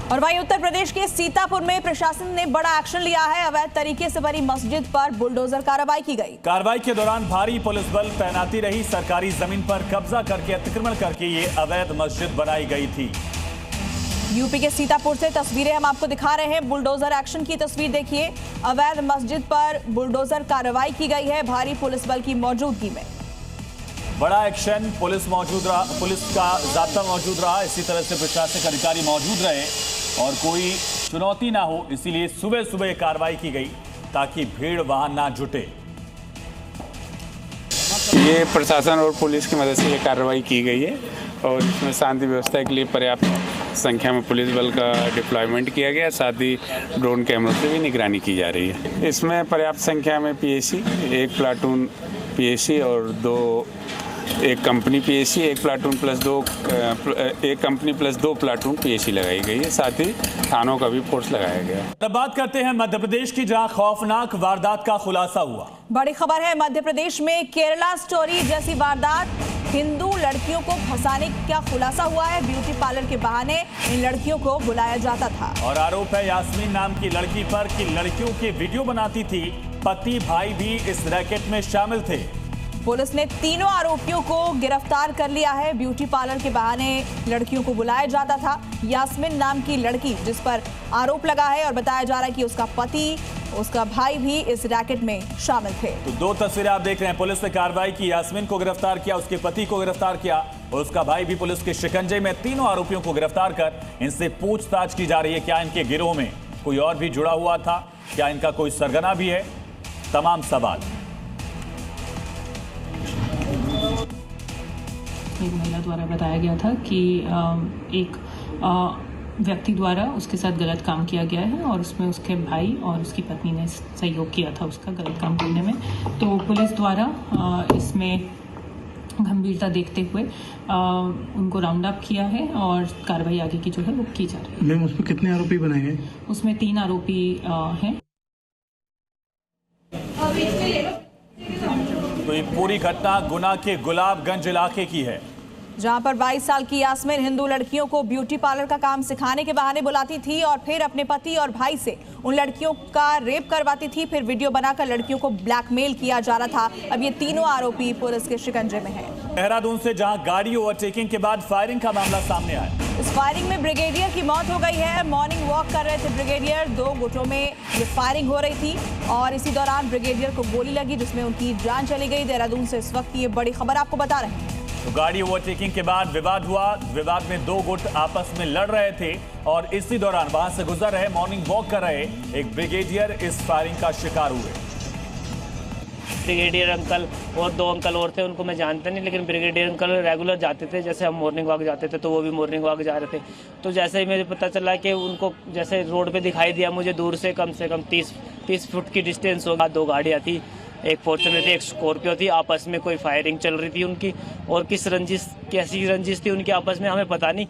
और वहीं उत्तर प्रदेश के सीतापुर में प्रशासन ने बड़ा एक्शन लिया है। अवैध तरीके से बनी मस्जिद पर बुलडोजर कार्रवाई की गई। कार्रवाई के दौरान भारी पुलिस बल तैनाती रही। सरकारी जमीन पर कब्जा करके अतिक्रमण करके ये अवैध मस्जिद बनाई गई थी। यूपी के सीतापुर से तस्वीरें हम आपको दिखा रहे हैं। बुलडोजर एक्शन की तस्वीर देखिए। अवैध मस्जिद पर बुलडोजर कार्रवाई की गई है भारी पुलिस बल की मौजूदगी में। बड़ा एक्शन, पुलिस मौजूद रहा, पुलिस का जाब्ता मौजूद रहा। इसी तरह से प्रशासनिक अधिकारी मौजूद रहे और कोई चुनौती ना हो, इसीलिए सुबह सुबह कार्रवाई की गई ताकि भीड़ वहां ना जुटे। ये प्रशासन और पुलिस की मदद से ये कार्रवाई की गई है और इसमें शांति व्यवस्था के लिए पर्याप्त संख्या में पुलिस बल का डिप्लॉयमेंट किया गया। साथ ही ड्रोन कैमरों से भी निगरानी की जा रही है। इसमें पर्याप्त संख्या में पीएसी, एक प्लाटून पीएसी और एक कंपनी पीएसी, एक प्लाटून प्लस एक कंपनी प्लस 2 प्लाटून पीएसी लगाई गई है। साथ ही थानों का भी फोर्स लगाया गया है। अब बात करते हैं मध्य प्रदेश की, जहां खौफनाक वारदात का खुलासा हुआ। बड़ी खबर है, मध्य प्रदेश में केरला स्टोरी जैसी वारदात। हिंदू लड़कियों को फंसाने का खुलासा हुआ है। ब्यूटी पार्लर के बहाने इन लड़कियों को बुलाया जाता था। और आरोप है यास्मीन नाम की लड़की पर कि लड़कियों के वीडियो बनाती थी। पति भाई भी इस रैकेट में शामिल थे। पुलिस ने तीनों आरोपियों को गिरफ्तार कर लिया है। ब्यूटी पार्लर के बहाने लड़कियों को बुलाया जाता था। यास्मीन नाम की लड़की जिस पर आरोप लगा है और बताया जा रहा है कि उसका पति, उसका भाई भी इस रैकेट में शामिल थे। तो 2 तस्वीरें आप देख रहे हैं। पुलिस ने कार्रवाई की, यास्मीन को गिरफ्तार किया, उसके पति को गिरफ्तार किया और उसका भाई भी पुलिस के शिकंजे में। तीनों आरोपियों को गिरफ्तार कर इनसे पूछताछ की जा रही है। क्या इनके गिरोह में कोई और भी जुड़ा हुआ था? क्या इनका कोई सरगना भी है? तमाम सवाल। एक महिला द्वारा बताया गया था कि एक व्यक्ति द्वारा उसके साथ गलत काम किया गया है और उसमें उसके भाई और उसकी पत्नी ने सहयोग किया था उसका गलत काम करने में। तो पुलिस द्वारा इसमें गंभीरता देखते हुए उनको राउंड अप किया है और कार्रवाई आगे की जो है वो की जा रही है। मैम, उसमें कितने आरोपी बनाए गए? उसमें 3 आरोपी हैं। तो ये पूरी घटना गुना के गुलाबगंज इलाके की है, जहां पर 22 साल की यास्मीन हिंदू लड़कियों को ब्यूटी पार्लर का काम सिखाने के बहाने बुलाती थी और फिर अपने पति और भाई से उन लड़कियों का रेप करवाती थी। फिर वीडियो बनाकर लड़कियों को ब्लैकमेल किया जा रहा था। अब ये तीनों आरोपी पुलिस के शिकंजे में हैं। देहरादून से, जहां गाड़ी ओवरटेकिंग के बाद फायरिंग का मामला सामने आया। इस फायरिंग में ब्रिगेडियर की मौत हो गई है। मॉर्निंग वॉक कर रहे थे ब्रिगेडियर, 2 गुटों में ये फायरिंग हो रही थी और इसी दौरान ब्रिगेडियर को गोली लगी जिसमें उनकी जान चली गई। देहरादून से इस वक्त ये बड़ी खबर आपको बता रहे हैं। तो गाड़ी ओवरटेकिंग के बाद विवाद हुआ। विवाद में 2 गुट आपस में लड़ रहे थे और इसी दौरान वहां से गुजर रहे, मॉर्निंग वॉक कर रहे एक ब्रिगेडियर इस फायरिंग का शिकार हुए। ब्रिगेडियर अंकल और 2 अंकल और थे, उनको मैं जानता नहीं, लेकिन ब्रिगेडियर अंकल रेगुलर जाते थे। जैसे हम मॉर्निंग वॉक जाते थे तो वो भी मॉर्निंग वॉक जा रहे थे। तो जैसे ही मुझे पता चला कि उनको जैसे रोड पे दिखाई दिया मुझे दूर से, कम 30 फुट की डिस्टेंस होगा। 2 गाड़ियाँ थी, एक फॉर्च्यूनर थी, एक स्कॉर्पियो थी। आपस में कोई फायरिंग चल रही थी उनकी और कैसी रंजिश थी उनकी आपस में हमें पता नहीं।